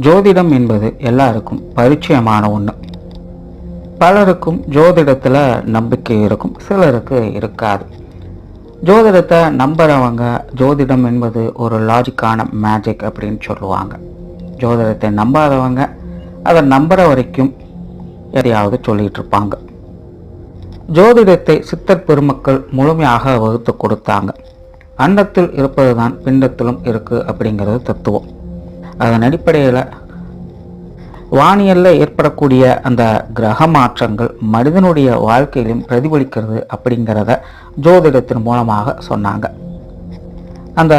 ஜோதிடம் என்பது எல்லாருக்கும் பரிச்சயமான ஒன்று. பலருக்கும் ஜோதிடத்தில் நம்பிக்கை இருக்கும், சிலருக்கு இருக்காது. ஜோதிடத்தை நம்புறவங்க ஜோதிடம் என்பது ஒரு லாஜிக்கான மேஜிக் அப்படின்னு சொல்லுவாங்க. ஜோதிடத்தை நம்பாதவங்க அதை நம்புற வரைக்கும் எதையாவது சொல்லிட்டு இருப்பாங்க. ஜோதிடத்தை சித்தர் பெருமக்கள் முழுமையாக வகுத்து கொடுத்தாங்க. அண்டத்தில் இருப்பது தான் பிண்டத்திலும் இருக்கு அப்படிங்கிறது தத்துவம். அதன் அடிப்படையில் வானியலில் ஏற்படக்கூடிய அந்த கிரக மாற்றங்கள் மனிதனுடைய வாழ்க்கையிலும் பிரதிபலிக்கிறது அப்படிங்கிறத ஜோதிடத்தின் மூலமாக சொன்னாங்க. அந்த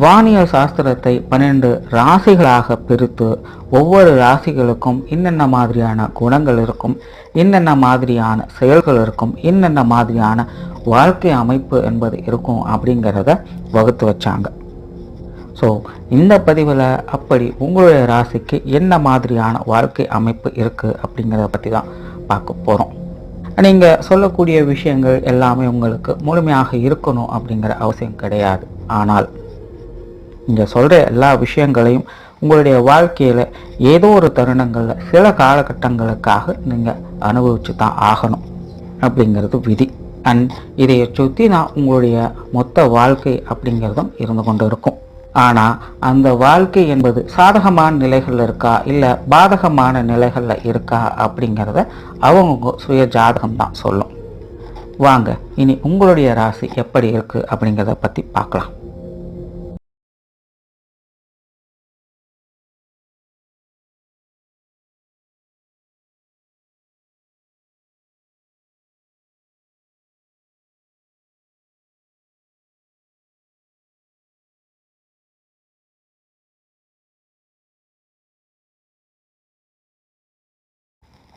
வானியல் சாஸ்திரத்தை 12 ராசிகளாக பிரித்து ஒவ்வொரு ராசிகளுக்கும் இன்னென்ன மாதிரியான குணங்கள் இருக்கும், இன்னென்ன மாதிரியான செயல்கள் இருக்கும், இன்னென்ன மாதிரியான வாழ்க்கை அமைப்பு என்பது இருக்கும் அப்படிங்கிறத வகுத்து வச்சாங்க. ஸோ இந்த பதிவில் அப்படி உங்களுடைய ராசிக்கு என்ன மாதிரியான வாழ்க்கை அமைப்பு இருக்குது அப்படிங்கிறத பற்றி தான் பார்க்க போகிறோம். நீங்கள் சொல்லக்கூடிய விஷயங்கள் எல்லாமே உங்களுக்கு முழுமையாக இருக்கணும் அப்படிங்கிற அவசியம் கிடையாது. ஆனால் நீங்கள் சொல்கிற எல்லா விஷயங்களையும் உங்களுடைய வாழ்க்கையில் ஏதோ ஒரு தருணங்களில் சில காலகட்டங்களுக்காக நீங்கள் அனுபவித்து தான் ஆகணும் அப்படிங்கிறது விதி. அண்ட் இதை சுற்றி தான் உங்களுடைய மொத்த வாழ்க்கை அப்படிங்கிறதும் இருந்து கொண்டு இருக்கும். ஆனால் அந்த வாழ்க்கை என்பது சாதகமான நிலைகளில் இருக்கா இல்லை பாதகமான நிலைகளில் இருக்கா அப்படிங்கிறத அவங்க சுய ஜாதகம் தான் சொல்லும். வாங்க இனி உங்களுடைய ராசி எப்படி இருக்குது அப்படிங்கிறத பற்றி பார்க்கலாம்.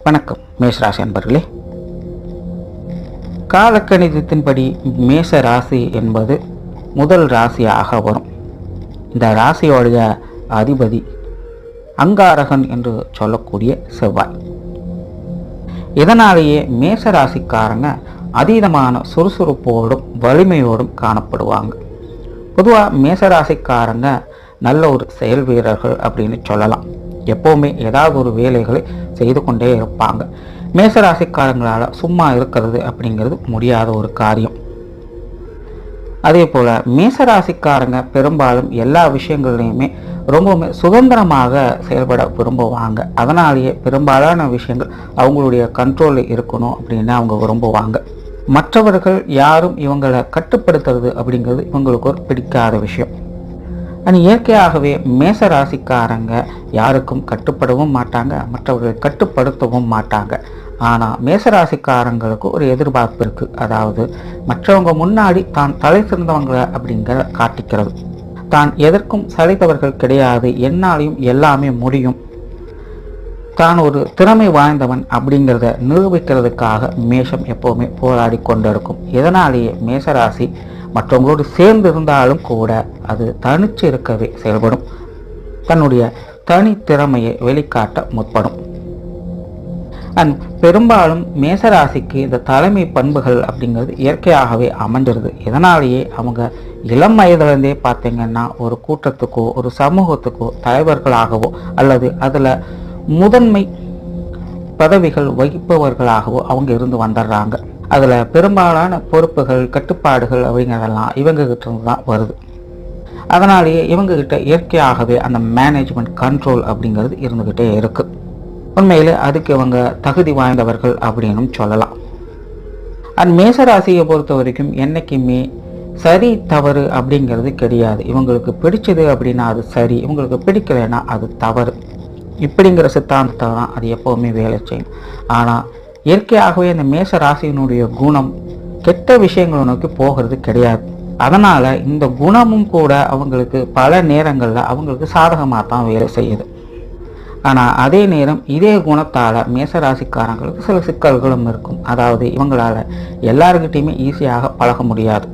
வணக்கம் மேஷராசி அன்பர்களே. காலக்கணிதத்தின்படி மேஷ ராசி என்பது முதல் ராசியாக வரும். இந்த ராசியோடைய அதிபதி அங்காரகன் என்று சொல்லக்கூடிய செவ்வாய். இதனாலேயே மேஷ ராசிக்காரங்க அதீதமான சுறுசுறுப்போடும் வலிமையோடும் காணப்படுவாங்க. பொதுவாக மேஷராசிக்காரங்க நல்ல ஒரு செயல் வீரர்கள் அப்படின்னு சொல்லலாம். எப்போவுமே ஏதாவது ஒரு வேலைகளை செய்து கொண்டே இருப்பாங்க. மேஷராசிக்காரங்களால் சும்மா இருக்கிறது அப்படிங்கிறது முடியாத ஒரு காரியம். அதே போல் மேஷராசிக்காரங்க பெரும்பாலும் எல்லா விஷயங்கள்லையுமே ரொம்பவுமே சுதந்திரமாக செயல்பட விரும்புவாங்க. அதனாலேயே பெரும்பாலான விஷயங்கள் அவங்களுடைய கண்ட்ரோலில் இருக்கணும் அப்படின்னு அவங்க விரும்புவாங்க. மற்றவர்கள் யாரும் இவங்களை கட்டுப்படுத்துறது அப்படிங்கிறது இவங்களுக்கு ஒரு பிடிக்காத விஷயம். ஆனால் இயற்கையாகவே மேஷ ராசிக்காரங்க யாருக்கும் கட்டுப்படவும் மாட்டாங்க, மற்றவர்களை கட்டுப்படுத்தவும் மாட்டாங்க. ஆனால் மேஷராசிக்காரங்களுக்கு ஒரு எதிர்பார்ப்பு இருக்குது. அதாவது மற்றவங்க முன்னாடி தான் தலை சிறந்தவங்களை அப்படிங்கிற காட்டிக்கிறது. தான் எதற்கும் சளைத்தவர்கள் கிடையாது, என்னாலையும் எல்லாமே முடியும், தான் ஒரு திறமை வாய்ந்தவன் அப்படிங்கிறத நிரூபிக்கிறதுக்காக மேஷம் எப்போவுமே போராடி கொண்டிருக்கும். இதனாலேயே மேஷராசி மற்றவங்களோடு சேர்ந்து இருந்தாலும் கூட அது தனிச்சு இருக்கவே செயல்படும். தன்னுடைய தனித்திறமையை வெளிக்காட்ட முற்படும். அண்ட் பெரும்பாலும் மேஷராசிக்கு இந்த தலைமை பண்புகள் அப்படிங்கிறது இயற்கையாகவே அமைஞ்சிருது. இதனாலேயே அவங்க இளம் வயதுலேருந்தே பார்த்தீங்கன்னா ஒரு கூட்டத்துக்கோ ஒரு சமூகத்துக்கோ தலைவர்களாகவோ அல்லது அதில் முதன்மை பதவிகள் வகிப்பவர்களாகவோ அவங்க இருந்து வந்துடுறாங்க. அதில் பெரும்பாலான பொறுப்புகள் கட்டுப்பாடுகள் அப்படிங்கிறதெல்லாம் இவங்ககிட்ட இருந்து தான் வருது. அதனாலேயே இவங்ககிட்ட இயற்கையாகவே அந்த மேனேஜ்மெண்ட் கண்ட்ரோல் அப்படிங்கிறது இருந்துக்கிட்டே இருக்குது. உண்மையில் அதுக்கு இவங்க தகுதி வாய்ந்தவர்கள் அப்படின்னு சொல்லலாம். அண்ட் மேஷராசியை பொறுத்த வரைக்கும் என்றைக்குமே சரி தவறு அப்படிங்கிறது கிடையாது. இவங்களுக்கு பிடிச்சது அப்படின்னா அது சரி, இவங்களுக்கு பிடிக்கலைன்னா அது தவறு. இப்படிங்கிற சித்தாந்தத்தை தான் அது எப்போவுமே வேலை செய்யும். ஆனால் இயற்கையாகவே இந்த மேஷ ராசியினுடைய குணம் கெட்ட விஷயங்களை நோக்கி போகிறது கிடையாது. அதனால் இந்த குணமும் கூட அவங்களுக்கு பல நேரங்களில் அவங்களுக்கு சாதகமாக தான் வேலை செய்யுது. ஆனால் அதே நேரம் இதே குணத்தால் மேஷராசிக்காரங்களுக்கு சில சிக்கல்களும் இருக்கும். அதாவது இவங்களால் எல்லாருக்கிட்டையுமே ஈஸியாக பழக முடியாது.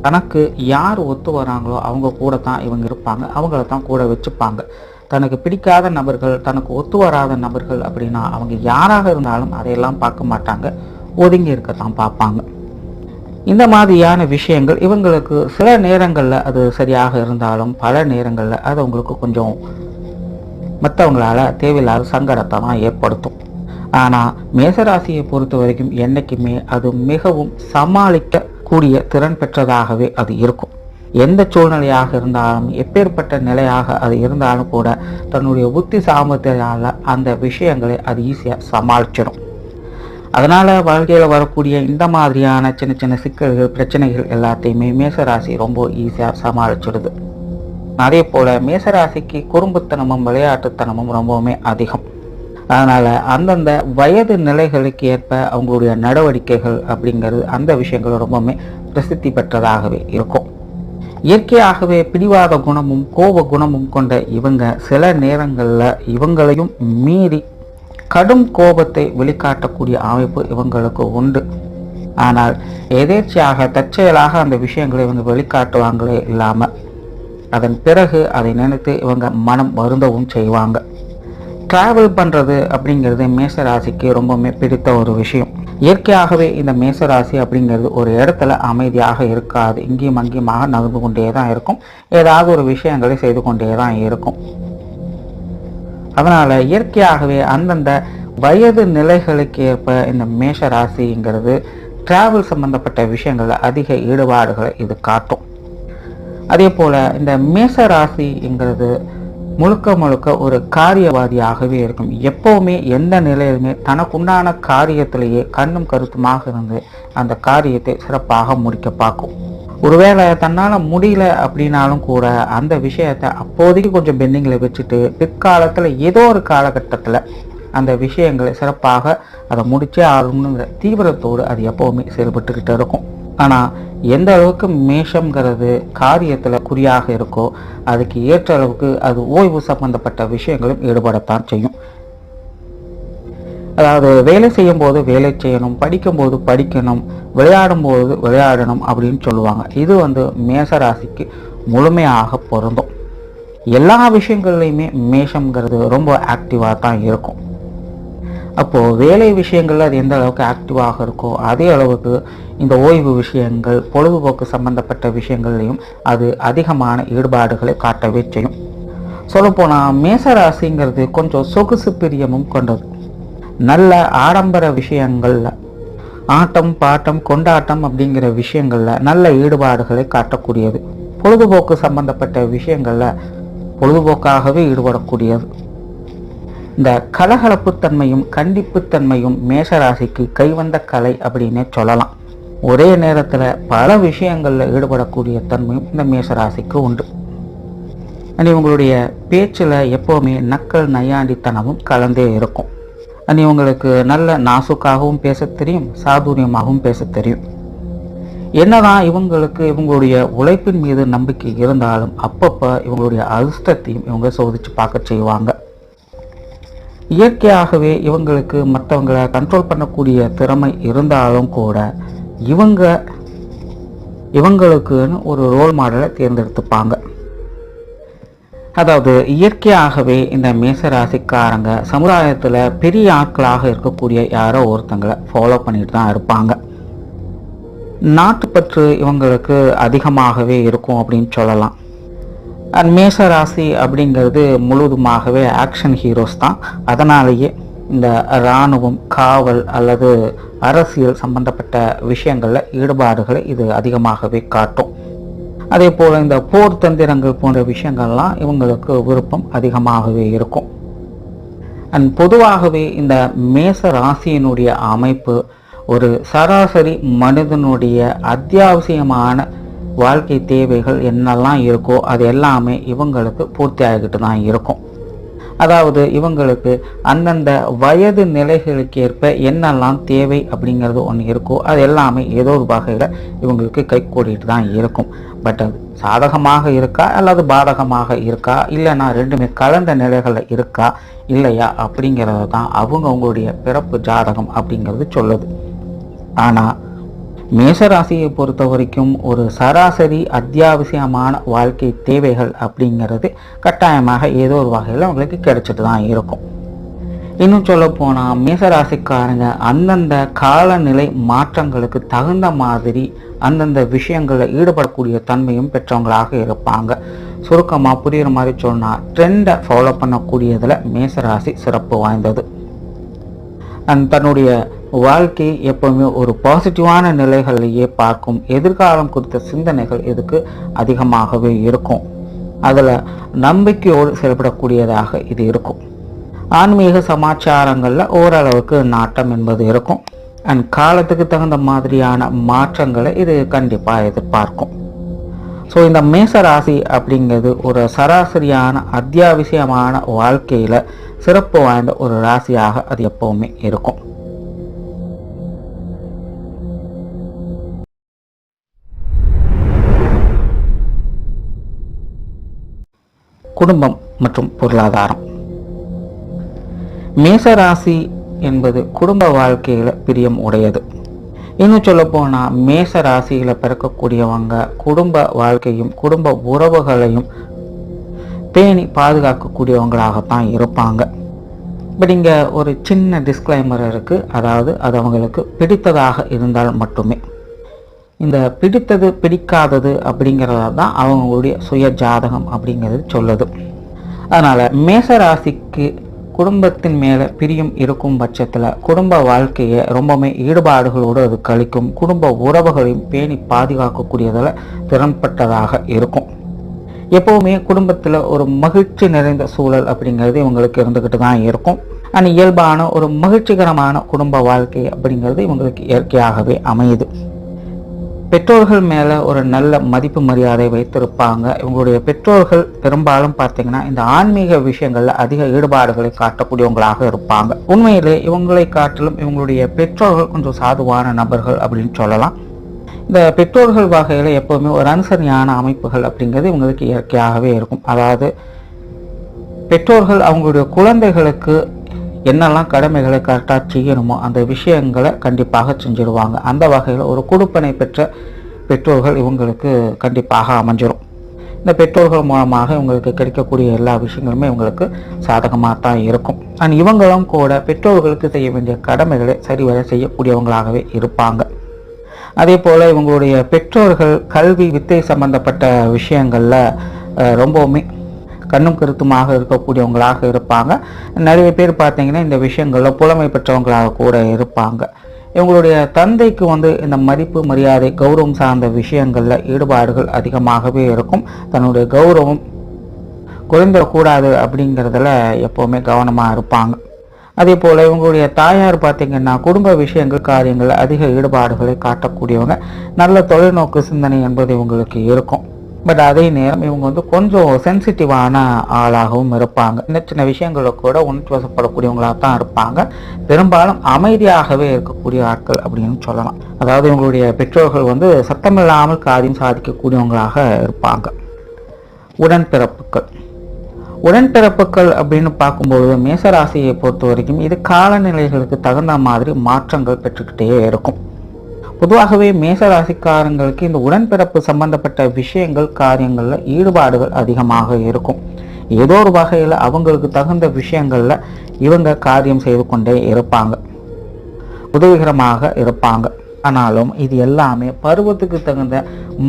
தனக்கு யார் ஒத்து வராங்களோ அவங்க கூட தான் இவங்க இருப்பாங்க, அவங்கள தான் கூட வச்சுப்பாங்க. தனக்கு பிடிக்காத நபர்கள், தனக்கு ஒத்து வராத நபர்கள் அப்படின்னா அவங்க யாராக இருந்தாலும் அதையெல்லாம் பார்க்க மாட்டாங்க, ஒதுங்கி இருக்கத்தான் பார்ப்பாங்க. இந்த மாதிரியான விஷயங்கள் இவங்களுக்கு சில நேரங்களில் அது சரியாக இருந்தாலும் பல நேரங்களில் அது உங்களுக்கு கொஞ்சம் மற்றவங்களால தேவையில்லாத சங்கடத்தை தான் ஏற்படுத்தும். ஆனால் மேசராசியை பொறுத்த வரைக்கும் என்றைக்குமே அது மிகவும் சமாளிக்கக்கூடிய திறன் பெற்றதாகவே அது இருக்கும். எந்த சூழ்நிலையாக இருந்தாலும், எப்பேற்பட்ட நிலையாக அது இருந்தாலும் கூட தன்னுடைய புத்தி சாமர்த்தியால் அந்த விஷயங்களை அது ஈஸியாக சமாளிச்சிடும். அதனால் வாழ்க்கையில் வரக்கூடிய இந்த மாதிரியான சின்ன சின்ன சிக்கல்கள், பிரச்சனைகள் எல்லாத்தையுமே மேசராசி ரொம்ப ஈஸியாக சமாளிச்சிடுது. அதே போல் மேசராசிக்கு குறும்புத்தனமும் விளையாட்டுத்தனமும் ரொம்பவுமே அதிகம். அதனால் அந்தந்த வயது நிலைகளுக்கு ஏற்ப அவங்களுடைய நடவடிக்கைகள் அப்படிங்கிறது அந்த விஷயங்கள் ரொம்பவுமே பிரசித்தி பெற்றதாகவே இருக்கும். இயற்கையாகவே பிடிவாத குணமும் கோப குணமும் கொண்ட இவங்க சில நேரங்களில் இவங்களையும் மீறி கடும் கோபத்தை வெளிக்காட்டக்கூடிய அமைப்பு இவங்களுக்கு உண்டு. ஆனால் எதேர்ச்சியாக தற்செயலாக அந்த விஷயங்களை இவங்க வெளிக்காட்டுவாங்களே இல்லாமல் அதன் பிறகு அதை நினைத்து இவங்க மனம் வருந்தவும் செய்வாங்க. டிராவல் பண்ணுறது அப்படிங்கிறது மேசராசிக்கு ரொம்பவுமே பிடித்த ஒரு விஷயம். இயற்கையாகவே இந்த மேசராசி அப்படிங்கிறது ஒரு இடத்துல அமைதியாக இருக்காது. இங்கேயும் அங்கேயுமாக நகர்ந்து கொண்டே தான் இருக்கும். ஏதாவது ஒரு விஷயங்களை செய்து கொண்டே தான் இருக்கும். அதனால் இயற்கையாகவே அந்தந்த வயது நிலைகளுக்கு ஏற்ப இந்த மேஷராசிங்கிறது டிராவல் சம்பந்தப்பட்ட விஷயங்களில் அதிக ஈடுபாடுகளை இது காட்டும். அதே போல் இந்த மேசராசிங்கிறது முழுக்க முழுக்க ஒரு காரியவாதியாகவே இருக்கும். எப்போவுமே எந்த நிலையிலுமே தனக்குண்டான காரியத்திலேயே கண்ணும் கருத்துமாக இருந்து அந்த காரியத்தை சிறப்பாக முடிக்க பார்க்கும். ஒருவேளை தன்னால் முடியல அப்படின்னாலும் கூட அந்த விஷயத்தை அப்போதைக்கு கொஞ்சம் பெண்டிங்கில் வச்சுட்டு பிற்காலத்தில் ஏதோ ஒரு காலகட்டத்தில் அந்த விஷயங்களை சிறப்பாக அதை முடிச்சே ஆகணுங்கிற தீவிரத்தோடு அது எப்போவுமே செயல்பட்டுக்கிட்டு இருக்கும். ஆனால் எந்த அளவுக்கு மேஷங்கிறது காரியத்தில் குறியாக இருக்கோ அதுக்கு ஏற்ற அளவுக்கு அது ஓய்வு சம்பந்தப்பட்ட விஷயங்களும் ஈடுபடத்தான் செய்யும். அதாவது வேலை செய்யும் போது வேலை செய்யணும், படிக்கும்போது படிக்கணும், விளையாடும் போது விளையாடணும் அப்படின்னு சொல்லுவாங்க. இது மேசராசிக்கு முழுமையாக பொருந்தும். எல்லா விஷயங்கள்லையுமே மேஷங்கிறது ரொம்ப ஆக்டிவாக தான் இருக்கும். அப்போது வேலை விஷயங்கள்ல அது எந்த அளவுக்கு ஆக்டிவாக இருக்கோ அதே அளவுக்கு இந்த ஓய்வு விஷயங்கள், பொழுதுபோக்கு சம்பந்தப்பட்ட விஷயங்கள்லையும் அது அதிகமான ஈடுபாடுகளை காட்டவே செய்யும். சொல்லப்போனால் மேசராசிங்கிறது கொஞ்சம் சொகுசு பிரியமும் கொண்டது. நல்ல ஆடம்பர விஷயங்கள்ல, ஆட்டம் பாட்டம் கொண்டாட்டம் அப்படிங்கிற விஷயங்கள்ல நல்ல ஈடுபாடுகளை காட்டக்கூடியது. பொழுதுபோக்கு சம்பந்தப்பட்ட விஷயங்கள்ல பொழுதுபோக்காகவே ஈடுபடக்கூடியது. இந்த கலகலப்புத்தன்மையும் கண்டிப்புத்தன்மையும் மேசராசிக்கு கைவந்த கலை அப்படின்னு சொல்லலாம். ஒரே நேரத்தில் பல விஷயங்களில் ஈடுபடக்கூடிய தன்மையும் இந்த மேசராசிக்கு உண்டு. இவங்களுடைய பேச்சில் எப்போவுமே நக்கல் நையாண்டித்தனமும் கலந்தே இருக்கும். இவங்களுக்கு நல்ல நாசுக்காகவும் பேச தெரியும், சாதுரியமாகவும் பேச தெரியும். என்னதான் இவங்களுக்கு இவங்களுடைய உழைப்பின் மீது நம்பிக்கை இருந்தாலும் அப்பப்போ இவங்களுடைய அதிர்ஷ்டத்தையும் இவங்க சோதிச்சு பார்க்க செய்வாங்க. இயற்கையாகவே இவங்களுக்கு மற்றவங்களை கண்ட்ரோல் பண்ணக்கூடிய திறமை இருந்தாலும் கூட இவங்களுக்குன்னு ஒரு ரோல் மாடலை தேர்ந்தெடுத்துப்பாங்க. அதாவது இயற்கையாகவே இந்த மேசராசிக்காரங்க சமுதாயத்தில் பெரிய ஆட்களாக இருக்கக்கூடிய யாரோ ஒருத்தங்களை ஃபாலோ பண்ணிட்டு தான் இருப்பாங்க. நாட்டுப்பற்று இவங்களுக்கு அதிகமாகவே இருக்கும் அப்படின்னு சொல்லலாம். மேசராசி அப்படிங்கிறது முழுவதுமாகவே ஆக்ஷன் ஹீரோஸ் தான். அதனாலேயே இந்த இராணுவம், காவல் அல்லது அரசியல் சம்பந்தப்பட்ட விஷயங்களில் ஈடுபாடுகளை இது அதிகமாகவே காட்டும். அதே போல் இந்த போர் தந்திரங்கள் போன்ற விஷயங்கள்லாம் இவங்களுக்கு விருப்பம் அதிகமாகவே இருக்கும். பொதுவாகவே இந்த மேச ராசியினுடைய அமைப்பு ஒரு சராசரி மனிதனுடைய அத்தியாவசியமான வாழ்க்கை தேவைகள் என்னெல்லாம் இருக்கோ அது எல்லாமே இவங்களுக்கு பூர்த்தி ஆகிக்கிட்டு தான் இருக்கும். அதாவது இவங்களுக்கு அந்தந்த வயது நிலைகளுக்கு ஏற்ப என்னெல்லாம் தேவை அப்படிங்கிறது ஒன்று இருக்கோ அது எல்லாமே ஏதோ ஒரு வகையில் இவங்களுக்கு கை கூடிட்டு தான் இருக்கும். பட் அது சாதகமாக இருக்கா அல்லது பாதகமாக இருக்கா, இல்லைன்னா ரெண்டுமே கலந்த நிலைகளில் இருக்கா இல்லையா அப்படிங்கிறது தான் அவங்களுடைய பிறப்பு ஜாதகம் அப்படிங்கிறது சொல்லுது. ஆனால் மேசராசியை பொறுத்த வரைக்கும் ஒரு சராசரி அத்தியாவசியமான வாழ்க்கை தேவைகள் அப்படிங்கிறது கட்டாயமாக ஏதோ ஒரு வகையில் அவங்களுக்கு கிடைச்சிட்டு தான் இருக்கும். இன்னும் சொல்ல போனால் மேசராசிக்காரங்க அந்தந்த காலநிலை மாற்றங்களுக்கு தகுந்த மாதிரி அந்தந்த விஷயங்களில் ஈடுபடக்கூடிய தன்மையும் பெற்றவங்களாக இருப்பாங்க. சுருக்கமாக புரிகிற மாதிரி சொன்னால் ட்ரெண்டை ஃபாலோ பண்ணக்கூடியதில் மேசராசி சிறப்பு வாய்ந்தது. அண்ட் தன்னுடைய வாழ்க்கை எப்பவுமே ஒரு பாசிட்டிவான நிலைகளிலேயே பார்க்கும். எதிர்காலம் குறித்த சிந்தனைகள் இதுக்கு அதிகமாகவே இருக்கும். அதில் நம்பிக்கையோடு செயல்படக்கூடியதாக இது இருக்கும். ஆன்மீக சமாச்சாரங்களில் ஓரளவுக்கு நாட்டம் என்பது இருக்கும். அண்ட் காலத்துக்கு தகுந்த மாதிரியான மாற்றங்களை இது கண்டிப்பாக எதிர்பார்க்கும். ஸோ இந்த மேசராசி அப்படிங்கிறது ஒரு சராசரியான அத்தியாவசியமான வாழ்க்கையில் சிறப்பு வாய்ந்த ஒரு ராசியாக அது எப்பவுமே இருக்கும். குடும்பம் மற்றும் பொருளாதாரம். மேசராசி என்பது குடும்ப வாழ்க்கையில் பிரியம் உடையது. இன்னும் சொல்ல போனால் மேச ராசியில் பிறக்கக்கூடியவங்க குடும்ப வாழ்க்கையும் குடும்ப உறவுகளையும் பேணி பாதுகாக்கக்கூடியவங்களாகத்தான் இருப்பாங்க. பட் இங்கே ஒரு சின்ன டிஸ்க்ளைமர் இருக்குது. அதாவது அது அவங்களுக்கு பிடித்ததாக இருந்தால் மட்டுமே. இந்த பிடித்தது பிடிக்காதது அப்படிங்கிறத தான் அவங்களுடைய சுய ஜாதகம் அப்படிங்கிறது சொல்லுது. அதனால் மேசராசிக்கு குடும்பத்தின் மேலே பிரியம் இருக்கும் பட்சத்தில் குடும்ப வாழ்க்கையை ரொம்பவுமே ஈடுபாடுகளோடு அது கழிக்கும். குடும்ப உறவுகளையும் பேணி பாதுகாக்கக்கூடியதில் திறன்பட்டதாக இருக்கும். எப்போவுமே குடும்பத்தில் ஒரு மகிழ்ச்சி நிறைந்த சூழல் அப்படிங்கிறது இவங்களுக்கு இருந்துக்கிட்டு தான் இருக்கும். ஆனால் இயல்பான ஒரு மகிழ்ச்சிகரமான குடும்ப வாழ்க்கை அப்படிங்கிறது இவங்களுக்கு இயற்கையாகவே அமையுது. பெற்றோர்கள் மேலே ஒரு நல்ல மதிப்பு மரியாதை வைத்திருப்பாங்க. இவங்களுடைய பெற்றோர்கள் பெரும்பாலும் பார்த்தீங்கன்னா இந்த ஆன்மீக விஷயங்களில் அதிக ஈடுபாடுகளை காட்டக்கூடியவங்களாக இருப்பாங்க. உண்மையிலே இவங்களை காட்டிலும் இவங்களுடைய பெற்றோர்கள் கொஞ்சம் சாதுவான நபர்கள் அப்படின்னு சொல்லலாம். இந்த பெற்றோர்கள் வகையில் எப்போவுமே ஒரு அனுசரணையான அமைப்புகள் அப்படிங்கிறது இவங்களுக்கு இயற்கையாகவே இருக்கும். அதாவது பெற்றோர்கள் அவங்களுடைய குழந்தைகளுக்கு என்னெல்லாம் கடமைகளை கரெக்டாக செய்யணுமோ அந்த விஷயங்களை கண்டிப்பாக செஞ்சிடுவாங்க. அந்த வகையில் ஒரு கொடுப்பனை பெற்ற பெற்றோர்கள் இவங்களுக்கு கண்டிப்பாக அமைஞ்சிடும். இந்த பெற்றோர்கள் மூலமாக இவங்களுக்கு கிடைக்கக்கூடிய எல்லா விஷயங்களுமே இவங்களுக்கு சாதகமாக தான் இருக்கும். அண்ட் இவங்களும் கூட பெற்றோர்களுக்கு செய்ய வேண்டிய கடமைகளை சரிவர செய்யக்கூடியவங்களாகவே இருப்பாங்க. அதே போல் இவங்களுடைய பெற்றோர்கள் கல்வி வித்தை சம்பந்தப்பட்ட விஷயங்களில் ரொம்பவுமே கண்ணும் கருத்துமாக இருக்கக்கூடியவங்களாக இருப்பாங்க. நிறைய பேர் பார்த்தீங்கன்னா இந்த விஷயங்களில் புலமை பெற்றவங்களாக கூட இருப்பாங்க. இவங்களுடைய தந்தைக்கு இந்த மதிப்பு மரியாதை கௌரவம் சார்ந்த விஷயங்களில் ஈடுபாடுகள் அதிகமாகவே இருக்கும். தன்னுடைய கௌரவம் குறைந்துடக்கூடாது அப்படிங்கிறதுல எப்போவுமே கவனமாக இருப்பாங்க. அதே போல் இவங்களுடைய தாயார் பார்த்திங்கன்னா குடும்ப விஷயங்கள் காரியங்களில் அதிக ஈடுபாடுகளை காட்டக்கூடியவங்க. நல்ல தொலைநோக்கு சிந்தனை என்பது இவங்களுக்கு இருக்கும். பட் அதே நேரம் இவங்க கொஞ்சம் சென்சிட்டிவான ஆளாகவும் இருப்பாங்க. சின்ன சின்ன விஷயங்களுக்கு கூட உணர்ச்சி வசப்படக்கூடியவங்களாக தான் இருப்பாங்க. பெரும்பாலும் அமைதியாகவே இருக்கக்கூடிய ஆட்கள் அப்படின்னு சொல்லலாம். அதாவது இவங்களுடைய பெற்றோர்கள் சத்தமில்லாமல் காரியம் சாதிக்கக்கூடியவங்களாக இருப்பாங்க. உடன்பிறப்புகள் அப்படின்னு பார்க்கும்பொழுது மேசராசியை பொறுத்த வரைக்கும் இது காலநிலைகளுக்கு தகுந்த மாதிரி மாற்றங்கள் பெற்றுக்கிட்டே இருக்கும். பொதுவாகவே மேசராசிக்காரங்களுக்கு இந்த உடன்பிறப்பு சம்பந்தப்பட்ட விஷயங்கள் காரியங்களில் ஈடுபாடுகள் அதிகமாக இருக்கும். ஏதோ ஒரு வகையில் அவங்களுக்கு தகுந்த விஷயங்களில் இவங்க காரியம் செய்து கொண்டே இருப்பாங்க, உதவிகரமாக இருப்பாங்க. ஆனாலும் இது எல்லாமே பருவத்துக்கு தகுந்த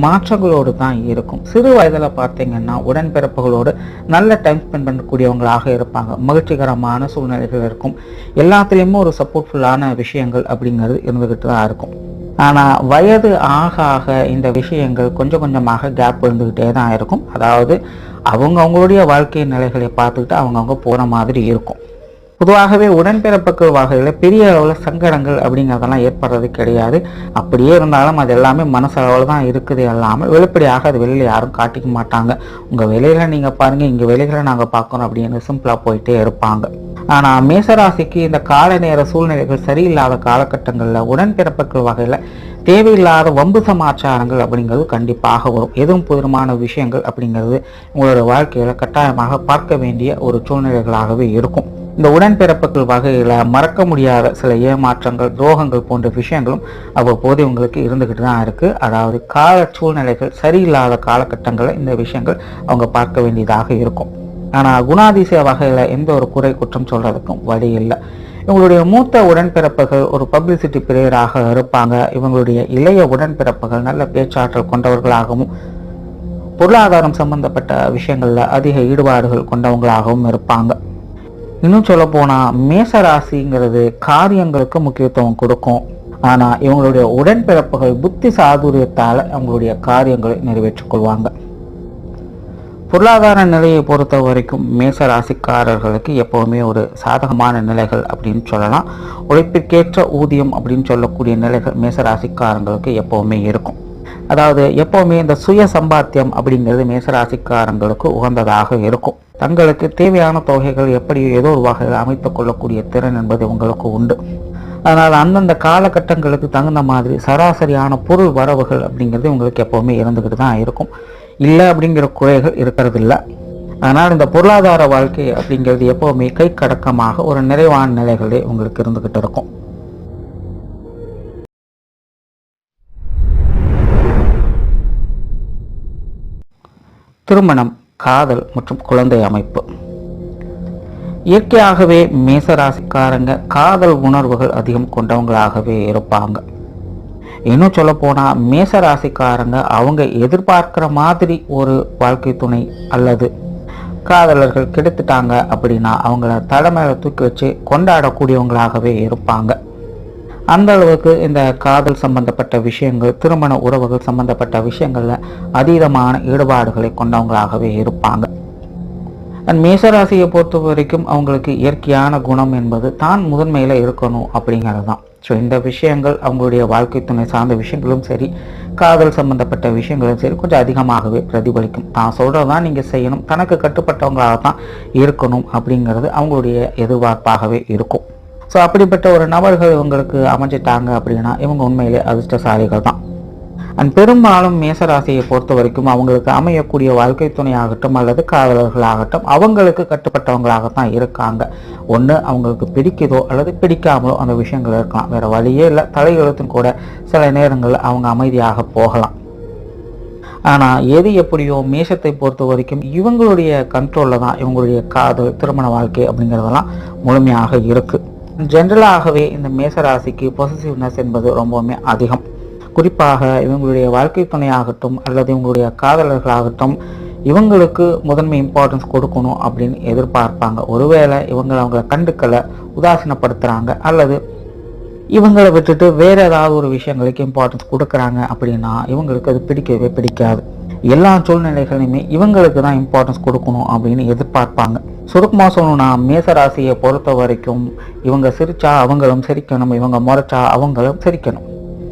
மாற்றங்களோடு தான் இருக்கும். சிறு வயதில் பார்த்தீங்கன்னா உடன்பிறப்புகளோடு நல்ல டைம் ஸ்பெண்ட் பண்ணக்கூடியவங்களாக இருப்பாங்க. மகிழ்ச்சிகரமான சூழ்நிலைகள் இருக்கும். எல்லாத்துலேயுமே ஒரு சப்போர்ட்ஃபுல்லான விஷயங்கள் அப்படிங்கிறது இருந்துக்கிட்டு தான் இருக்கும். ஆனால் வயது ஆக ஆக இந்த விஷயங்கள் கொஞ்சம் கொஞ்சமாக கேப் விழுந்துக்கிட்டே தான் இருக்கும். அதாவது அவங்களுடைய வாழ்க்கை நிலைகளை பார்த்துக்கிட்டு அவங்கவுங்க போகிற மாதிரி இருக்கும். பொதுவாகவே உடன்பிறப்புகள் வகையில் பெரிய அளவில் சங்கடங்கள் அப்படிங்கிறதெல்லாம் ஏற்படுறது கிடையாது. அப்படியே இருந்தாலும் அது எல்லாமே மனசளவில் தான் இருக்குது. எல்லாமே வெளிப்படையாக அது வெளியில் யாரும் காட்டிக்க மாட்டாங்க. உங்கள் வேலைகளை நீங்கள் பாருங்கள், இங்கே வேலைகளை நாங்கள் பார்க்கணும் அப்படின்னு சிம்பிளாக போயிட்டே இருப்பாங்க. ஆனால் மேசராசிக்கு இந்த கால நேர சூழ்நிலைகள் சரியில்லாத காலகட்டங்களில் உடன்பிறப்புகள் வகையில் தேவையில்லாத வம்பு சமாச்சாரங்கள் அப்படிங்கிறது கண்டிப்பாக வரும். எதுவும் புதுமான விஷயங்கள் அப்படிங்கிறது உங்களோட வாழ்க்கையில் கட்டாயமாக பார்க்க வேண்டிய ஒரு சூழ்நிலைகளாகவே இருக்கும். இந்த உடன்பிறப்புகள் வகையில் மறக்க முடியாத சில ஏமாற்றங்கள், துரோகங்கள் போன்ற விஷயங்களும் அவ்வப்போது உங்களுக்கு இருந்துக்கிட்டு தான் இருக்குது. அதாவது கால சூழ்நிலைகள் சரியில்லாத காலகட்டங்களில் இந்த விஷயங்கள் அவங்க பார்க்க வேண்டியதாக இருக்கும். ஆனால் குணாதிசய வகையில் எந்த ஒரு குறை குற்றம் சொல்கிறதுக்கும் வழி இல்லை. இவங்களுடைய மூத்த உடன்பிறப்புகள் ஒரு பப்ளிசிட்டி பிரியராக இருப்பாங்க. இவங்களுடைய இளைய உடன்பிறப்புகள் நல்ல பேச்சாற்றல் கொண்டவர்களாகவும் பொருளாதாரம் சம்பந்தப்பட்ட விஷயங்கள்ல அதிக ஈடுபாடுகள் கொண்டவங்களாகவும் இருப்பாங்க. இன்னும் சொல்ல போனா மேச ராசிங்கிறது காரியங்களுக்கு முக்கியத்துவம் கொடுக்கும். ஆனா இவங்களுடைய உடன்பிறப்புகள் புத்தி சாதுரியத்தால அவங்களுடைய காரியங்களை நிறைவேற்றிக் கொள்வாங்க. பொருளாதார நிலையை பொறுத்த வரைக்கும் மேச ராசிக்காரர்களுக்கு எப்போவுமே ஒரு சாதகமான நிலைகள் அப்படின்னு சொல்லலாம். உழைப்பிற்கேற்ற ஊதியம் அப்படின்னு சொல்லக்கூடிய நிலைகள் மேச ராசிக்காரங்களுக்கு எப்போவுமே இருக்கும். அதாவது எப்போவுமே இந்த சுய சம்பாத்தியம் அப்படிங்கிறது மேச ராசிக்காரங்களுக்கு உகந்ததாக இருக்கும். தங்களுக்கு தேவையான தொகைகள் எப்படி ஏதோ ஒரு வகையில் அமைத்துக் கொள்ளக்கூடிய திறன் என்பது உங்களுக்கு உண்டு. அதனால் அந்தந்த காலகட்டங்களுக்கு தகுந்த மாதிரி சராசரியான பொருள் வரவுகள் அப்படிங்கிறது உங்களுக்கு எப்போவுமே இருந்துக்கிட்டு தான் இருக்கும். இல்லை அப்படிங்கிற குறைகள் இருக்கிறது இல்லை. அதனால் இந்த பொருளாதார வாழ்க்கை அப்படிங்கிறது எப்போவுமே கை கடக்கமாக ஒரு நிறைவான நிலைகளே உங்களுக்கு இருந்துக்கிட்டு இருக்கும். திருமணம், காதல் மற்றும் குழந்தை அமைப்பு. இயற்கையாகவே மேசராசிக்காரங்க காதல் உணர்வுகள் அதிகம் கொண்டவங்களாகவே இருப்பாங்க. இன்னும் சொல்ல போனால் மேசராசிக்காரங்க அவங்க எதிர்பார்க்குற மாதிரி ஒரு வாழ்க்கை துணை அல்லது காதலர்கள் கிடைத்துட்டாங்க அப்படின்னா அவங்கள தலை மேலே தூக்கி வச்சு கொண்டாடக்கூடியவங்களாகவே இருப்பாங்க. அந்த அளவுக்கு இந்த காதல் சம்பந்தப்பட்ட விஷயங்கள், திருமண உறவுகள் சம்பந்தப்பட்ட விஷயங்களில் அதீதமான ஈடுபாடுகளை கொண்டவங்களாகவே இருப்பாங்க. மேசராசியை பொறுத்த வரைக்கும் அவங்களுக்கு இயற்கையான குணம் என்பது தான் முதன்மையில் இருக்கணும் அப்படிங்கிறது தான். ஸோ இந்த விஷயங்கள் அவங்களுடைய வாழ்க்கை துணை சார்ந்த விஷயங்களும் சரி, காதல் சம்பந்தப்பட்ட விஷயங்களும் சரி கொஞ்சம் அதிகமாகவே பிரதிபலிக்கும். தான் சொல்கிறதான் நீங்கள் செய்யணும், தனக்கு கட்டுப்பட்டவங்களாக தான் இருக்கணும் அப்படிங்கிறது அவங்களுடைய எதிர்பார்ப்பாகவே இருக்கும். ஸோ அப்படிப்பட்ட ஒரு நபர்கள் இவங்களுக்கு அமைஞ்சிட்டாங்க அப்படின்னா இவங்க உண்மையிலே அதிர்ஷ்டசாலிகள் தான். பெரும்பாலும் மேசராசியை பொறுத்த வரைக்கும் அவங்களுக்கு அமையக்கூடிய வாழ்க்கை துணையாகட்டும் அல்லது காதலர்களாகட்டும் அவங்களுக்கு கட்டுப்பட்டவங்களாகத்தான் இருக்காங்க. ஒன்று அவங்களுக்கு பிடிக்குதோ அல்லது பிடிக்காமலோ அந்த விஷயங்கள் இருக்கலாம். வேற வழியே இல்லை, தலையெழுத்தும் கூட சில நேரங்களில் அவங்க அமைதியாக போகலாம். ஆனால் எது எப்படியோ மேஷத்தை பொறுத்த வரைக்கும் இவங்களுடைய கண்ட்ரோலில் தான் இவங்களுடைய காதல், திருமண வாழ்க்கை அப்படிங்கிறதெல்லாம் முழுமையாக இருக்குது. ஜென்ரலாகவே இந்த மேசராசிக்கு பொசசிவ்னஸ் என்பது ரொம்பவுமே அதிகம். குறிப்பாக இவங்களுடைய வாழ்க்கை துணையாகட்டும் அல்லது இவங்களுடைய காதலர்களாகட்டும் இவங்களுக்கு முதன்மை இம்பார்ட்டன்ஸ் கொடுக்கணும் அப்படின்னு எதிர்பார்ப்பாங்க. ஒருவேளை அவங்கள கண்டுக்கலை, உதாசீனப்படுத்துகிறாங்க அல்லது இவங்களை விட்டுட்டு வேற ஏதாவது ஒரு விஷயங்களுக்கு இம்பார்ட்டன்ஸ் கொடுக்குறாங்க அப்படின்னா இவங்களுக்கு அது பிடிக்கவே பிடிக்காது. எல்லா சூழ்நிலைகளையுமே இவங்களுக்கு தான் இம்பார்ட்டன்ஸ் கொடுக்கணும் அப்படின்னு எதிர்பார்ப்பாங்க. சுருக்கமாக சொல்லணும்னா மேசராசியை பொறுத்த வரைக்கும் இவங்க சிரிச்சா அவங்களும் சிரிக்கணும், இவங்க முறைச்சா அவங்களும் சிரிக்கணும்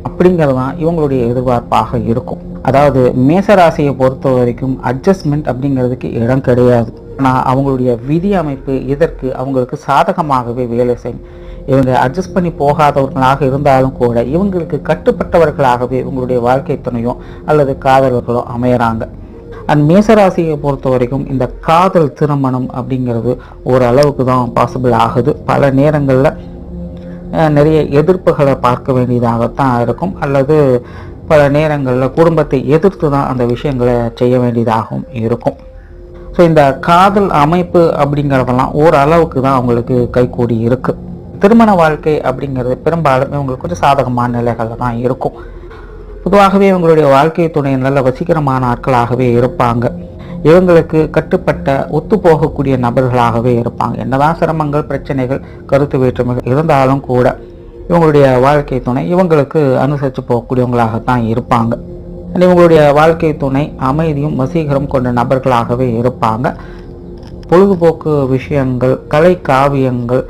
அப்படிங்கிறது தான் இவங்களுடைய எதிர்பார்ப்பாக இருக்கும். அதாவது மேசராசியை பொறுத்த வரைக்கும் அட்ஜஸ்ட்மெண்ட் அப்படிங்கிறதுக்கு இடம் கிடையாது. ஆனால் அவங்களுடைய விதி அமைப்பு இதற்கு அவங்களுக்கு சாதகமாகவே வேலை செய்யும். இவங்க அட்ஜஸ்ட் பண்ணி போகாதவர்களாக இருந்தாலும் கூட இவங்களுக்கு கட்டுப்பட்டவர்களாகவே இவங்களுடைய வாழ்க்கை துணையோ அல்லது காதலர்களோ அமையறாங்க. மேசராசியை பொறுத்த வரைக்கும் இந்த காதல் திருமணம் அப்படிங்கிறது ஓரளவுக்கு தான் பாசிபிள் ஆகுது. பல நேரங்களில் நிறைய எதிர்ப்புகளை பார்க்க வேண்டியதாகத்தான் இருக்கும், அல்லது பல நேரங்களில் குடும்பத்தை எதிர்த்து தான் அந்த விஷயங்களை செய்ய வேண்டியதாகவும் இருக்கும். ஸோ இந்த காதல் அமைப்பு அப்படிங்கிறதெல்லாம் ஓரளவுக்கு தான் அவங்களுக்கு கைகூடி இருக்குது. திருமண வாழ்க்கை அப்படிங்கிறது பெரும்பாலும் இவங்களுக்கு கொஞ்சம் சாதகமான நிலைகளில் தான் இருக்கும். பொதுவாகவே இவங்களுடைய வாழ்க்கை துணை நல்ல வசீகரமான ஆட்களாகவே இருப்பாங்க. இவங்களுக்கு கட்டுப்பட்ட ஒத்து போகக்கூடிய நபர்களாகவே இருப்பாங்க. என்னதான் சிரமங்கள், பிரச்சனைகள், கருத்து வேற்றுமைகள் இருந்தாலும் கூட இவங்களுடைய வாழ்க்கை துணை இவங்களுக்கு அனுசரித்து போகக்கூடியவங்களாகத்தான் இருப்பாங்க. இவங்களுடைய வாழ்க்கை துணை அமைதியும் வசீகரம் கொண்ட நபர்களாகவே இருப்பாங்க. பொழுதுபோக்கு விஷயங்கள், கலை காவியங்கள்,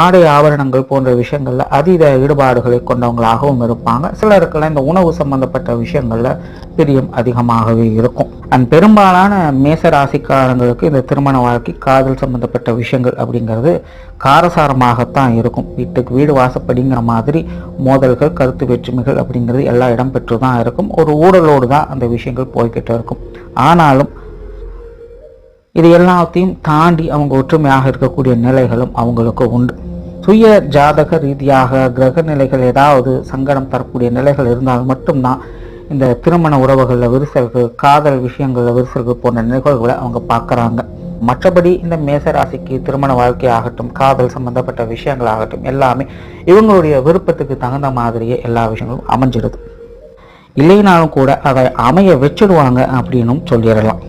ஆடை ஆபரணங்கள் போன்ற விஷயங்களில் அதீத ஈடுபாடுகளை கொண்டவங்களாகவும் இருப்பாங்க. சிலருக்கெல்லாம் இந்த உணவு சம்பந்தப்பட்ட விஷயங்களில் பிரியம் அதிகமாகவே இருக்கும். பெரும்பாலான மேசராசிக்காரங்களுக்கு இந்த திருமண வாழ்க்கை, காதல் சம்பந்தப்பட்ட விஷயங்கள் அப்படிங்கிறது காரசாரமாகத்தான் இருக்கும். வீட்டுக்கு வீடு வாசப்படிங்கிற மாதிரி மோதல்கள், கருத்து வேற்றுமைகள் அப்படிங்கிறது எல்லா இடம் பெற்று தான் இருக்கும். ஒரு ஊழலோடு தான் அந்த விஷயங்கள் போய்கிட்டு இருக்கும். ஆனாலும் இது எல்லாத்தையும் தாண்டி அவங்க ஒற்றுமையாக இருக்கக்கூடிய நிலைகளும் அவங்களுக்கு உண்டு. சுய ஜாதக ரீதியாக கிரக நிலைகள் ஏதாவது சங்கடம் தரக்கூடிய நிலைகள் இருந்தால் மட்டும்தான் இந்த திருமண உறவுகளில் விரிசல்கள், காதல் விஷயங்களில் விரிசல்கள் போன்ற நிகழ்வுகளை அவங்க பார்க்குறாங்க. மற்றபடி இந்த மேசராசிக்கு திருமண வாழ்க்கை ஆகட்டும், காதல் சம்பந்தப்பட்ட விஷயங்கள் ஆகட்டும் எல்லாமே இவங்களுடைய விருப்பத்துக்கு தகுந்த மாதிரியே எல்லா விஷயங்களும் அமைஞ்சிடுது. இல்லைனாலும் கூட அதை அமைய வச்சிடுவாங்க அப்படின்னும் சொல்லிடலாம்.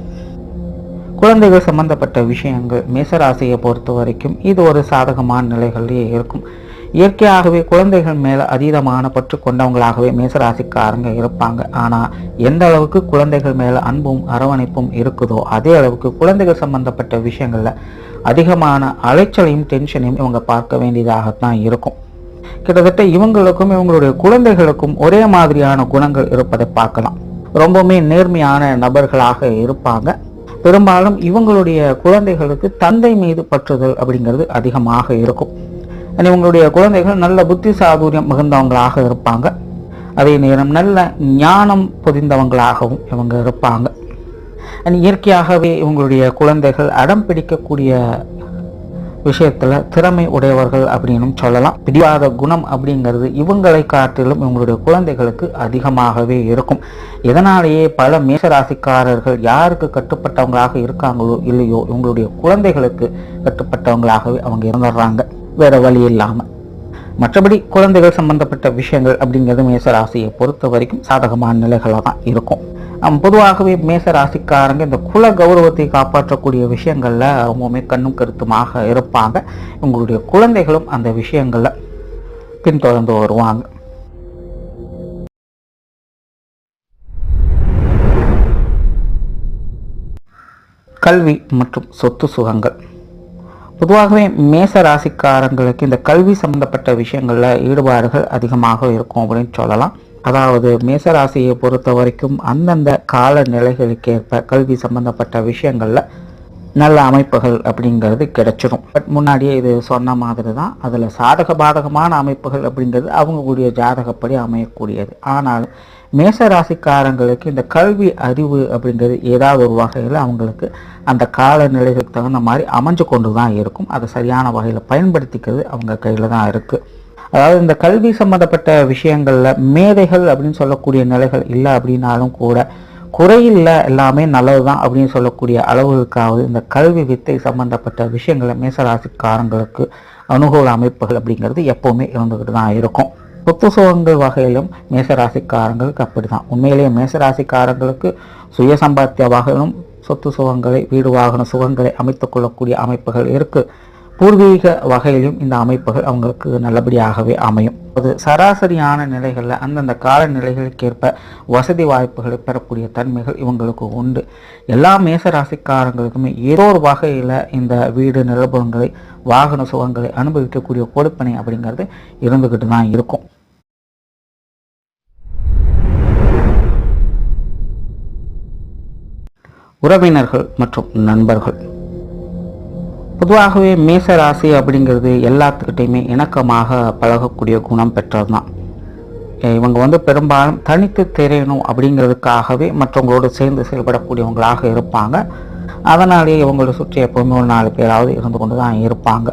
குழந்தைகள் சம்பந்தப்பட்ட விஷயங்கள் மேசராசியை பொறுத்த வரைக்கும் இது ஒரு சாதகமான நிலைகளிலே இருக்கும். இயற்கையாகவே குழந்தைகள் மேல அதீதமான பற்று கொண்டவங்களாகவே மேசராசிக்காரங்க இருப்பாங்க. ஆனா எந்த அளவுக்கு குழந்தைகள் மேல அன்பும் அரவணைப்பும் இருக்குதோ அதே அளவுக்கு குழந்தைகள் சம்பந்தப்பட்ட விஷயங்கள்ல அதிகமான அலைச்சலையும் டென்ஷனையும் இவங்க பார்க்க வேண்டியதாகத்தான் இருக்கும். கிட்டத்தட்ட இவங்களுக்கும் இவங்களுடைய குழந்தைகளுக்கும் ஒரே மாதிரியான குணங்கள் இருப்பதை பார்க்கலாம். ரொம்பவுமே நேர்மையான நபர்களாக இருப்பாங்க. பெரும்பாலும் இவங்களுடைய குழந்தைகளுக்கு தந்தை மீது பற்றுதல் அப்படிங்கிறது அதிகமாக இருக்கும். இவங்களுடைய குழந்தைகள் நல்ல புத்தி சாதுரியம் மிகுந்தவங்களாக இருப்பாங்க. அதே நேரம் நல்ல ஞானம் பொதிந்தவங்களாகவும் இவங்க இருப்பாங்க. இயற்கையாகவே இவங்களுடைய குழந்தைகள் அடம் பிடிக்கக்கூடிய விஷயத்துல திறமை உடையவர்கள் அப்படின்னு சொல்லலாம். பிடிவாத குணம் அப்படிங்கிறது இவங்களை காட்டிலும் இவங்களுடைய குழந்தைகளுக்கு அதிகமாகவே இருக்கும். இதனாலேயே பல மேசராசிக்காரர்கள் யாருக்கு கட்டுப்பட்டவங்களாக இருக்காங்களோ இல்லையோ இவங்களுடைய குழந்தைகளுக்கு கட்டுப்பட்டவங்களாகவே அவங்க இருந்துடுறாங்க, வேற வழி இல்லாம. மற்றபடி குழந்தைகள் சம்பந்தப்பட்ட விஷயங்கள் அப்படிங்கிறது மேசராசியை பொறுத்த வரைக்கும் சாதகமான நிலைகளாக தான் இருக்கும். பொதுவாகவே மேசராசிக்காரங்க இந்த குல கௌரவத்தை காப்பாற்றக்கூடிய விஷயங்கள்ல ரொம்பவுமே கண்ணும் கருத்துமாக இருப்பாங்க. உங்களுடைய குழந்தைகளும் அந்த விஷயங்கள்ல பின்தொடர்ந்து வருவாங்க. கல்வி மற்றும் சொத்து சுகங்கள். பொதுவாகவே மேச ராசிக்காரங்களுக்கு இந்த கல்வி சம்பந்தப்பட்ட விஷயங்கள்ல ஈடுபாடுகள் அதிகமாக இருக்கும் அப்படின்னு சொல்லலாம். அதாவது மேசராசியை பொறுத்த வரைக்கும் அந்தந்த கால நிலைகளுக்கேற்ப கல்வி சம்பந்தப்பட்ட விஷயங்கள்ல நல்ல அமைப்புகள் அப்படிங்கிறது கிடைச்சிடும். பட் முன்னாடியே இது சொன்ன மாதிரி தான் அதில் சாதக பாதகமான அமைப்புகள் அப்படிங்கிறது அவங்களுடைய ஜாதகப்படி அமையக்கூடியது. ஆனால் மேசராசிக்காரங்களுக்கு இந்த கல்வி அறிவு அப்படிங்கிறது ஏதாவது ஒரு வகையில் அவங்களுக்கு அந்த கால நிலைகளுக்கு தகுந்த மாதிரி அமைஞ்சு கொண்டு தான் இருக்கும். அதை சரியான வகையில் பயன்படுத்திக்கிறது அவங்க கையில் தான் இருக்குது. அதாவது இந்த கல்வி சம்மந்தப்பட்ட விஷயங்களில் மேதைகள் அப்படின்னு சொல்லக்கூடிய நிலைகள் இல்லை அப்படின்னாலும் கூட குறையில்லை, எல்லாமே நல்லது தான் அப்படின்னு சொல்லக்கூடிய அளவுகளுக்காவது இந்த கல்வி வித்தை சம்பந்தப்பட்ட விஷயங்களை மேசராசிக்காரங்களுக்கு அனுகூல அமைப்புகள் அப்படிங்கிறது எப்போவுமே இருந்துக்கிட்டு தான் இருக்கும். சொத்து சுகங்கள் வகையிலும் மேசராசிக்காரங்களுக்கு அப்படி தான். உண்மையிலேயே மேசராசிக்காரங்களுக்கு சுய சம்பாத்திய வகையிலும் சொத்து சுகங்களை வீடு வாகன சுகங்களை அமைத்துக் கொள்ளக்கூடிய அமைப்புகள் இருக்குது. பூர்வீக வகையிலும் இந்த அமைப்புகள் அவங்களுக்கு நல்லபடியாகவே அமையும். அது சராசரியான நிலைகளில் அந்தந்த கால நிலைகளுக்கேற்ப வசதி வாய்ப்புகளை பெறக்கூடிய தன்மைகள் இவங்களுக்கு உண்டு. எல்லா மேசராசிக்காரங்களுக்குமே ஏதோ ஒரு வகையில் இந்த வீடு நிலபுறங்களை வாகன சுகங்களை அனுபவிக்கக்கூடிய கொடுப்பனை அப்படிங்கிறது இருந்துக்கிட்டு தான் இருக்கும். உறவினர்கள் மற்றும் நண்பர்கள். பொதுவாகவே மேச ராசி அப்படிங்கிறது எல்லாத்துக்கிட்டையுமே இணக்கமாக பழகக்கூடிய குணம் பெற்றது தான். இவங்க பெரும்பாலும் தனித்து தெரியணும் அப்படிங்கிறதுக்காகவே மற்றவங்களோடு சேர்ந்து செயல்படக்கூடியவங்களாக இருப்பாங்க. அதனாலேயே இவங்களை சுற்றி எப்போவுமே ஒரு 4 பேராவது இருந்து கொண்டு தான் இருப்பாங்க.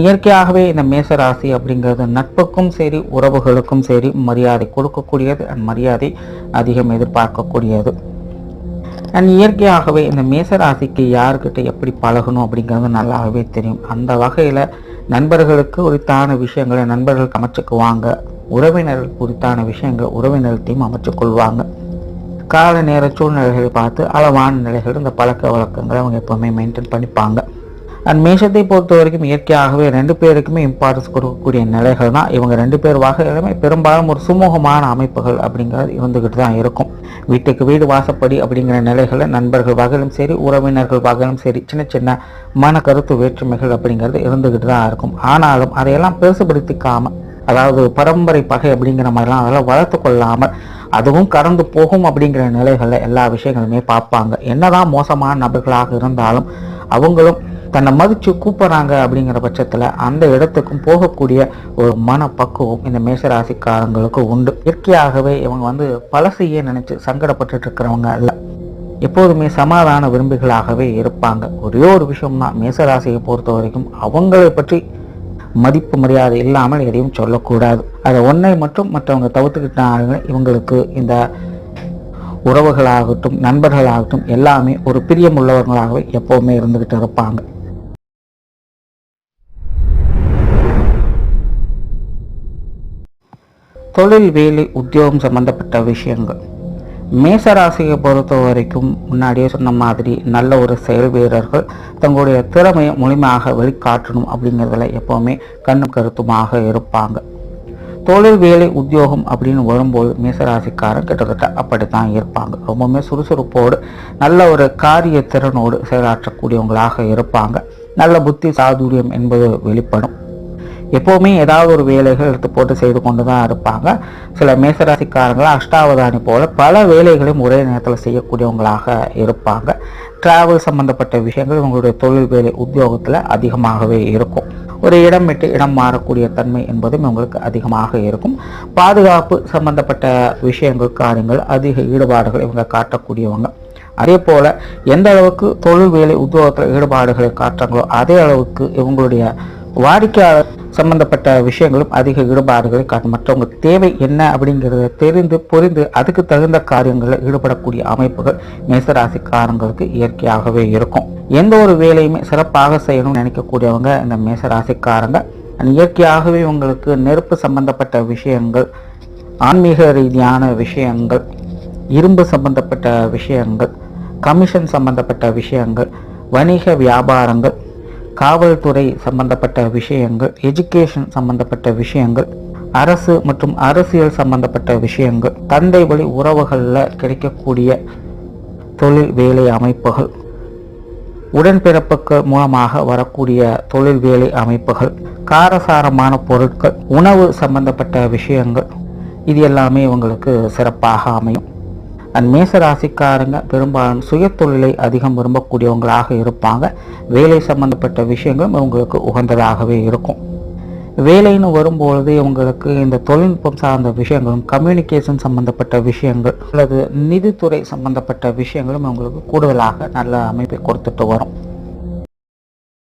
இயற்கையாகவே இந்த மேசராசி அப்படிங்கிறது நட்புக்கும் சரி உறவுகளுக்கும் சரி மரியாதை கொடுக்கக்கூடியது, மரியாதை அதிகம் எதிர்பார்க்கக்கூடியது. இயற்கையாகவே இந்த மேசராசிக்கு யாருக்கிட்ட எப்படி பழகணும் அப்படிங்கிறது நல்லாவே தெரியும். அந்த வகையில் நண்பர்களுக்கு உரித்தான விஷயங்களை நண்பர்களுக்கு அமைச்சுக்குவாங்க. உறவினர்கள் குறித்தான விஷயங்கள் உறவினர்களையும் அமைச்சுக்கொள்வாங்க. கால நேர சூழ்நிலைகளை பார்த்து அளவான நிலைகள் இந்த பழக்க வழக்கங்களை அவங்க எப்போவுமே மெயின்டைன் பண்ணிப்பாங்க. மேஷத்தை பொறுத்த வரைக்கும் இயற்கையாகவே 2 பேருக்குமே இம்பார்ட்டன்ஸ் கொடுக்கக்கூடிய நிலைகள் தான். இவங்க 2 பேர் வகையிலுமே பெரும்பாலும் ஒரு சுமூகமான அமைப்புகள் அப்படிங்கிறது இருந்துக்கிட்டு தான் இருக்கும். வீட்டுக்கு வீடு வாசப்படி அப்படிங்கிற நிலைகளில் நண்பர்கள் வகையிலும் சரி உறவினர்கள் வகையிலும் சரி சின்ன சின்ன மன கருத்து வேற்றுமைகள் அப்படிங்கிறது இருந்துக்கிட்டு தான் இருக்கும். ஆனாலும் அதையெல்லாம் பெருசுபடுத்திக்காமல், அதாவது பரம்பரை பகை அப்படிங்கிற மாதிரிலாம் அதெல்லாம் வளர்த்து கொள்ளாமல் அதுவும் கடந்து போகும் அப்படிங்கிற நிலைகளில் எல்லா விஷயங்களுமே பார்ப்பாங்க. என்னதான் மோசமான நபர்களாக இருந்தாலும் அவங்களும் தன்னை மதித்து கூப்பிட்றாங்க அப்படிங்கிற பட்சத்தில் அந்த இடத்துக்கும் போகக்கூடிய ஒரு மனப்பக்குவம் இந்த மேசராசிக்காரங்களுக்கு உண்டு. இயற்கையாகவே இவங்க பழசையே நினைச்சு சங்கடப்பட்டு இருக்கிறவங்க அல்ல, எப்போதுமே சமாதான விரும்பிகளாகவே இருப்பாங்க. ஒரே ஒரு விஷயம்தான், மேசராசியை பொறுத்த வரைக்கும் அவங்களை பற்றி மதிப்பு மரியாதை இல்லாமல் எதையும் சொல்லக்கூடாது. அதை ஒன்றை மட்டும் மற்றவங்க தவிர்த்துக்கிட்டாங்க. இவங்களுக்கு இந்த உறவுகளாகட்டும் நண்பர்களாகட்டும் எல்லாமே ஒரு பிரியம் உள்ளவர்களாகவே எப்போவுமே இருந்துகிட்டு இருப்பாங்க. தொழில், வேலை, உத்தியோகம் சம்பந்தப்பட்ட விஷயங்கள். மேசராசியை பொறுத்த வரைக்கும் முன்னாடியே சொன்ன மாதிரி நல்ல ஒரு செயல் வீரர்கள் தங்களுடைய திறமையை முழுமையாக வெளிக்காட்டணும் அப்படிங்கிறதுல எப்போவுமே கண்ணும் கருத்துமாக இருப்பாங்க. தொழில், வேலை, உத்தியோகம் அப்படின்னு வரும்போது மேசராசிக்காரன் கிட்டத்தட்ட அப்படித்தான் இருப்பாங்க. ரொம்பவுமே சுறுசுறுப்போடு நல்ல ஒரு காரிய திறனோடு செயலாற்றக்கூடியவங்களாக இருப்பாங்க. நல்ல புத்தி சாதுரியம் என்பது வெளிப்படும். எப்போவுமே ஏதாவது ஒரு வேலைகள் எடுத்து போட்டு செய்து கொண்டு தான் இருப்பாங்க. சில மேசராசிக்காரங்கள் அஷ்டாவதானி போல பல வேலைகளையும் ஒரே நேரத்தில் செய்யக்கூடியவங்களாக இருப்பாங்க. டிராவல் சம்பந்தப்பட்ட விஷயங்கள் இவங்களுடைய தொழில், வேலை, உத்தியோகத்தில் அதிகமாகவே இருக்கும். ஒரு இடம் விட்டு இடம் மாறக்கூடிய தன்மை என்பதும் இவங்களுக்கு அதிகமாக இருக்கும். பாதுகாப்பு சம்பந்தப்பட்ட விஷயங்கள், காரியங்கள் அதிக ஈடுபாடுகள் இவங்க காட்டக்கூடியவங்க. அதே போல் எந்த அளவுக்கு தொழில், வேலை, உத்தியோகத்தில் ஈடுபாடுகளை காட்டுறாங்களோ அதே அளவுக்கு இவங்களுடைய வாடிக்கையாளர் சம்பந்தப்பட்ட விஷயங்களும் அதிக ஈடுபாடுகளை காட்டும். மற்றவங்க தேவை என்ன அப்படிங்கிறத தெரிந்து புரிந்து அதுக்கு தகுந்த காரியங்களில் ஈடுபடக்கூடிய அமைப்புகள் மேசராசிக்காரங்களுக்கு இயற்கையாகவே இருக்கும். எந்த ஒரு வேலையுமே சிறப்பாக செய்யணும்னு நினைக்கக்கூடியவங்க இந்த மேசராசிக்காரங்க. இயற்கையாகவே உங்களுக்கு நெருப்பு சம்பந்தப்பட்ட விஷயங்கள், ஆன்மீக ரீதியான விஷயங்கள், இரும்பு சம்பந்தப்பட்ட விஷயங்கள், கமிஷன் சம்பந்தப்பட்ட விஷயங்கள், வணிக வியாபாரங்கள், காவல்துறை சம்பந்தப்பட்ட விஷயங்கள், எஜுகேஷன் சம்பந்தப்பட்ட விஷயங்கள், அரசு மற்றும் அரசியல் சம்பந்தப்பட்ட விஷயங்கள், தந்தை வழி உறவுகளில் கிடைக்கக்கூடிய தொழில், வேலை அமைப்புகள், உடன்பிறப்புகள் மூலமாக வரக்கூடிய தொழில், வேலை அமைப்புகள், காரசாரமான பொருட்கள், உணவு சம்பந்தப்பட்ட விஷயங்கள், இது எல்லாமே உங்களுக்கு சிறப்பாக அமையும். மேசராசிக்காரங்க பெரும்பாலும் சுய தொழிலை அதிகம் விரும்பக்கூடியவங்களாக இருப்பாங்க. வேலை சம்பந்தப்பட்ட விஷயங்களும் இவங்களுக்கு உகந்ததாகவே இருக்கும். வேலைன்னு வரும்பொழுது இவங்களுக்கு இந்த தொழில்நுட்பம் சார்ந்த விஷயங்களும், கம்யூனிகேஷன் சம்பந்தப்பட்ட விஷயங்கள் அல்லது நிதித்துறை சம்பந்தப்பட்ட விஷயங்களும் இவங்களுக்கு கூடுதலாக நல்ல அமைப்பை கொடுத்துட்டு வரும்.